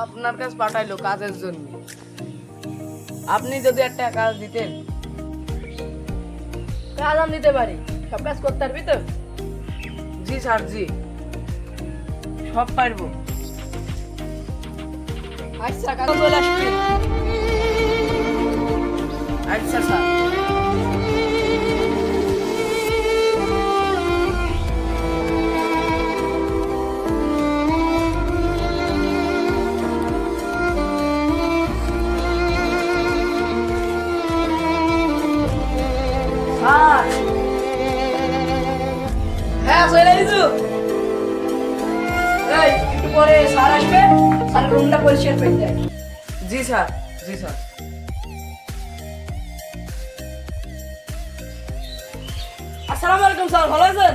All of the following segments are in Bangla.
আপনার কাছে পাঠাইলো কাজের জন্য। আপনি যদি একটা কাজ দিতেন। কাজ আমি দিতে পারি, সব কাজ করতে পারবি তো? জি স্যার, জি সব পারবো। আচ্ছা, কাজ চলে আসবি। আচ্ছা স্যার। স্যার, হ্যাঁ চলে এসো। এই একটু পরে স্যার আসবে, স্যার রুমটা পরিষ্কার করে দেয়। জি স্যার, জি স্যার। আসসালামু আলাইকুম স্যার, ভালো আছেন?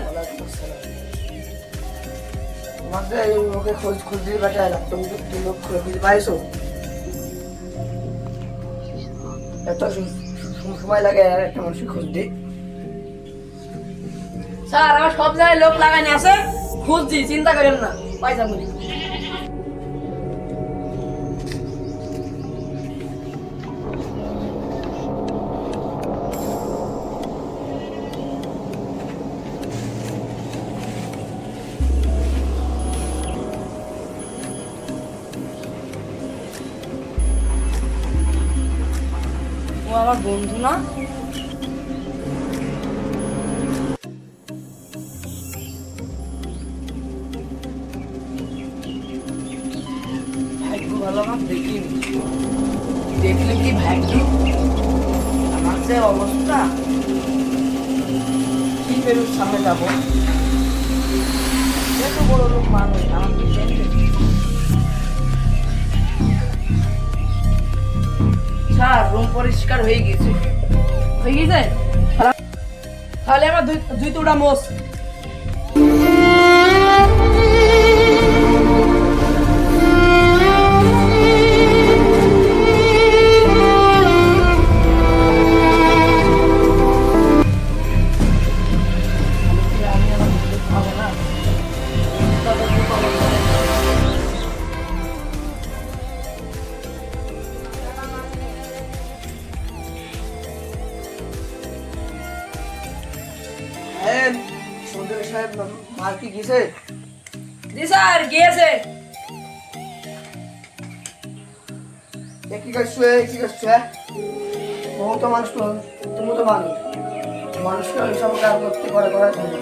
তোমাকে ওকে খোঁজ খোঁজ দিয়ে পাঠালাম, তুমি লোক খুঁজে পাইছো? এত সময় লাগে আর একটা মানুষের খোঁজ দিই? স্যার, আমার সব জায়গায় লোক লাগানি আছে, খুঁজছি, চিন্তা করেন না, পয়সা বলি। ও আমার বন্ধু না? ভাগ্য ভালো, আমার দেখিনি। দেখলে কি ভাগ্য, আমার যে অবস্থা, কি বেরোর সামনে যাবো? এত বড় লোক মানুষ, আমার কি দেখবে? স্যার, রুম পরিষ্কার হয়ে গেছে। হয়ে গেছে? তাহলে আমার দুই দুটা মোষ। আমি আমার নিজে খাবো না, তবে কি পাবো না? হ্যাঁ, সুন্দর সাহেব মাল কি গেছে? জি স্যার, গিয়েছে। কি করছো কি করছো? ও তো মানুষ, তুমি তো মানুষ, মানুষকে ওইসব কাজ করতে করার জন্য।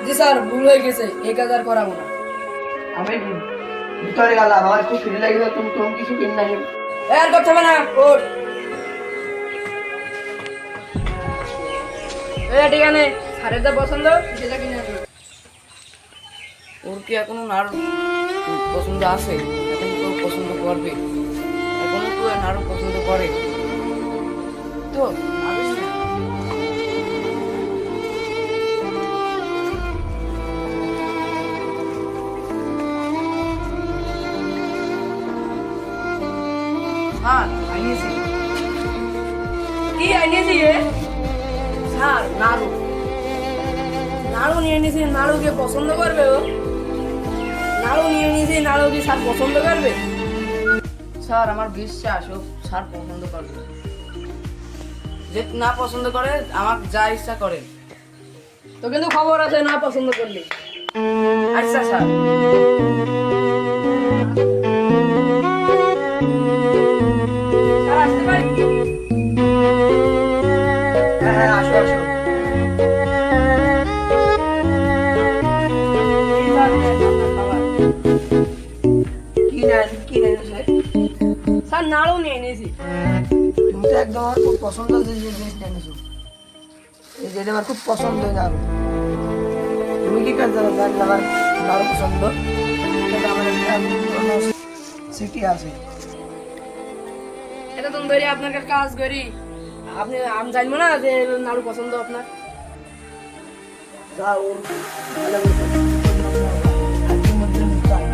জি স্যার, ভুল হয়ে গেছে, এই কাজ আর করাবো না। আমি ভিতরে গেলাম, আমার খুব ফিরে লাগলো, তুমি তুমি কিছু কিন নাই। আর করতে হবে না, ওর ঠিক আছে, স্যারের যা পছন্দ সেটা কিনে আনবে। ওর কি এখনো নাড়ু পছন্দ আছে? এখন তো পছন্দ করবে, এখনো তো নাড়ু পছন্দ করে তো নাড়ু না। স্যার, আইনিয়েছি। কি আনিয়েছি রে? স্যার, নাড়ু। নাড়ু নিয়ে নিয়েছি, নাড়ুকে পছন্দ করবে ও? নাড়ু নিয়ে নিয়েছি, নাড়ু কি স্যার পছন্দ করবে? স্যার, আমার বিশ্বাস ও স্যার পছন্দ করবে। যে না পছন্দ করে আমার যা ইচ্ছা করে। তো কিন্তু খবর আছে না পছন্দ করলে। আচ্ছা স্যার। স্যার, আসতে পারি? হ্যাঁ হ্যাঁ, আসো আসো। এই স্যার, আপনার খাবার। কি নেন সে? স্যার, নাড়ু নিয়ে নিয়েছি। তুমি তো একদম আমার খুব পছন্দ যে জিনিস এনেছো, এই যেটা আমার খুব পছন্দ হয়ে যাবে। তুমি কি কাজ জানো? আমার আরো পছন্দ, এটা আমার একটা স্মৃতি আছে। এটা তুমি ধরে আপনার কাছে কাজ করি, আমি জানবো না যে নাড়ু পছন্দ আপনার? যা ওর ভালো করে হাতের মধ্যে চাই।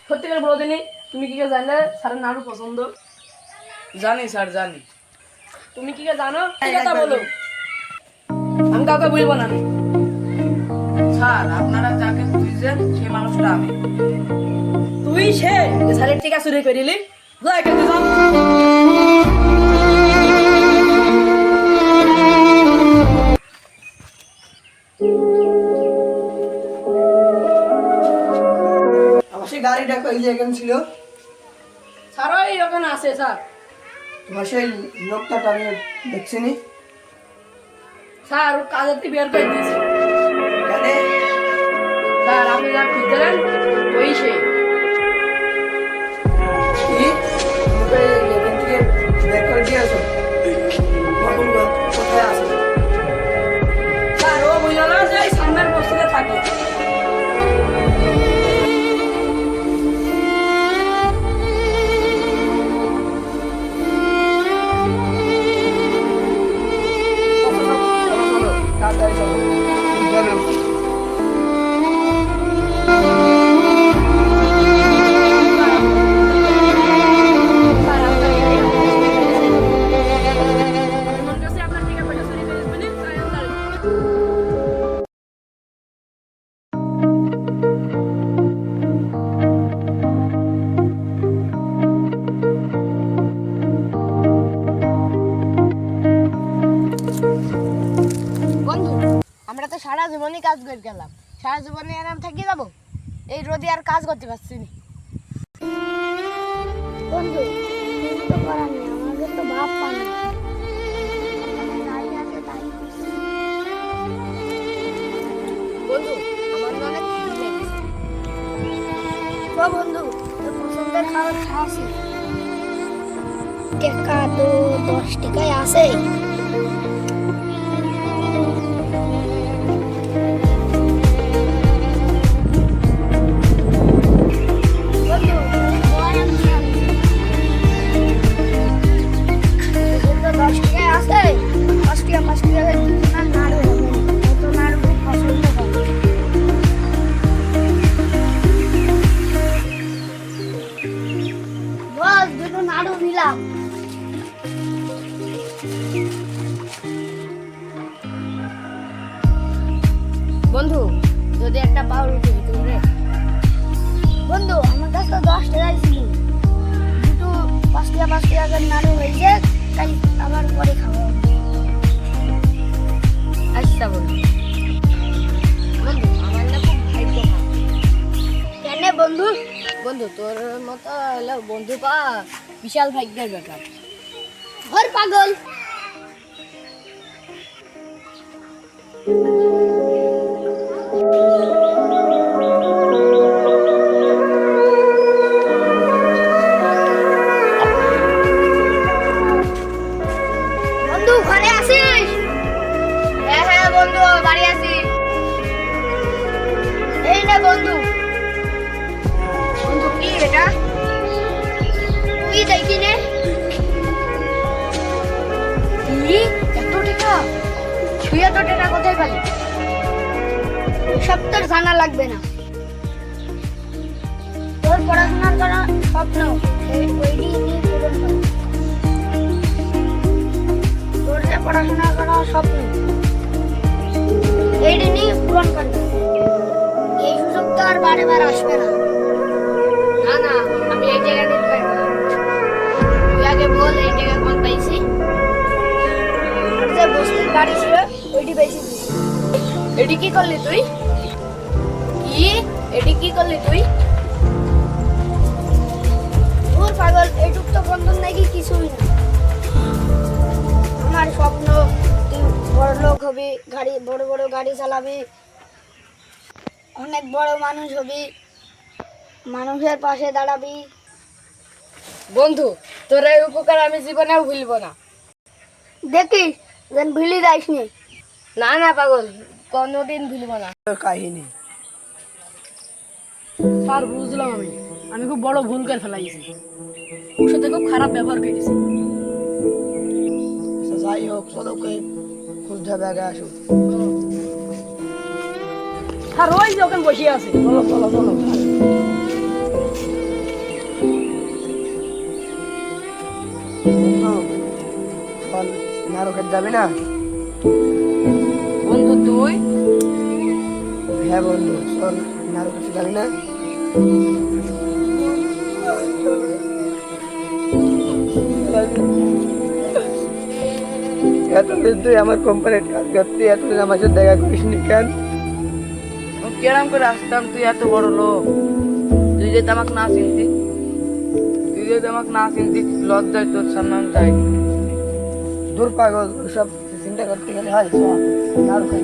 সত্যি করে বলো দিনি, তুমি কি করে জানলে স্যারের নাড়ু পছন্দ? জানি স্যার, জানি। তুমি কি করে জানো? এই কথা বলো। আমি কাউকে বলবো না। স্যার আপনারা যাকে খুঁজছেন সেই মানুষটা আমি। তুই সে যে স্যারের টিকা চুরি করে দিলি, যা এখান থেকে যা। আমার সেই গাড়িটা কই যে এখানে ছিল? স্যার ওই ওখানে আছে স্যার। তোমার সেই লোকটা আমি দেখছি নি। স্যার ও কাজের বের করে দিয়েছে। কেন? স্যার আপনি যা খুঁজছিলেন ওই সে। কি? তুমি তো এখান থেকে বের করে দিয়েছো? কখন কোথায় আছে? স্যার ও বুঝলো না যে এই সামনের বস্তিতে থাকে। তাড়াতাড়ি চলো। চলো। স্যার আমার কাছে আপনার টিকা পয়সা চুরি করে দিবেন, তাই আমি দাঁড়িয়ে। বন্ধু, আমরা তো সারা জীবনই কাজ করে গেলাম, সারা জীবনে আরাম থাকি যাব, এই রোদে আর কাজ করতে পারছি না। বন্ধু, কিছু তো করার নেই, আমাদের তো ভাব পানি। বন্ধু, আমার না অনেক খিদে লেগেছে। ও বন্ধু, তোর পছন্দের খাবার খাওয়াছি। টাকা তো 10 টাকায় আছে। বন্ধু, যদি একটা পাউরুটি দিত রে। বন্ধু, আমার কাছে তো 10 টাকাই ছিল, দুটো 5 টাকা করে নাড়ু হয়েছে, তাই আবার পরে খাবো। আচ্ছা বন্ধু। বন্ধু, আমার না খুব ভাগ্য খারাপ। কেন বন্ধু? বন্ধু, তোর মতো হলো বন্ধু পাওয়া বিশাল ভাগ্যের ব্যাপার। ঘর পাগল। বন্ধু, ঘরে আছিস? হ্যাঁ হ্যাঁ বন্ধু, বাড়ি আছি। এই না বন্ধু। বন্ধু, কি এটা? তুই দেখি নে। কি? এত টাকা? তুই এত টাকা কোথায় পালি? সব তোর জানা লাগবে না। তোর পড়াশোনার করা স্বপ্ন ওইটি নিয়ে পূরণ কর। তোর যে পড়াশোনা করা স্বপ্ন এইটি নিয়ে পূরণ করবে। এই সুযোগ তো আর বারে বার আসবে না। না না, আমি এই জায়গায় দিতে পারবো না। তুই আগে বল এই জায়গায় কোন পাইছি। তোর যে বস্তির বাড়ি ছিল ওইটি বেশি দিছি। এটি কি করলি তুই? কি? এটি কি করলি তুই? তোর পাগল, এইটুক তো বন্ধন নাকি কিছুই না। আমার স্বপ্ন তুই বড় লোক হবি, গাড়ি বড় বড় গাড়ি চালাবি, অনেক বড় মানুষ হবি, মানুষের পাশে দাঁড়াবি। বন্ধু, তোর এই উপকার আমি জীবনেও ভুলব না। দেখিস যেন ভুলি যাইস নি। না না পাগল, কোনোদিন ভুলব না। কাহিনী স্যার বুঝলাম, আমি খুব বড় ভুল করে ফেলাইছি। ওর সাথে খুব খারাপ ব্যবহার করেছি। আচ্ছা, যাই হোক, চলো ওকে খুঁজতে হবে, আগে আসো। স্যার ওই যে ওখানে বসে আছে। চলো চলো চলো। বন্ধু, নাড়ু খেতে যাবি না? বন্ধু, তুই? হ্যাঁ বন্ধু, চল নাড়ু কিছু যাবি না? এতদিন তুই আমার কোম্পানির কাজ করতে, এতদিন আমার সাথে দেখা করিস নি কেন? কেরাম করে আসতাম, তুই এত বড় লোক, তুই যদি আমাকে না চিনতি, লজ্জায় তোর সামনে আমি যাই। দূর পাগল, ওসব চিন্তা করতে গেলে হয়, চল নাড়ু খাই।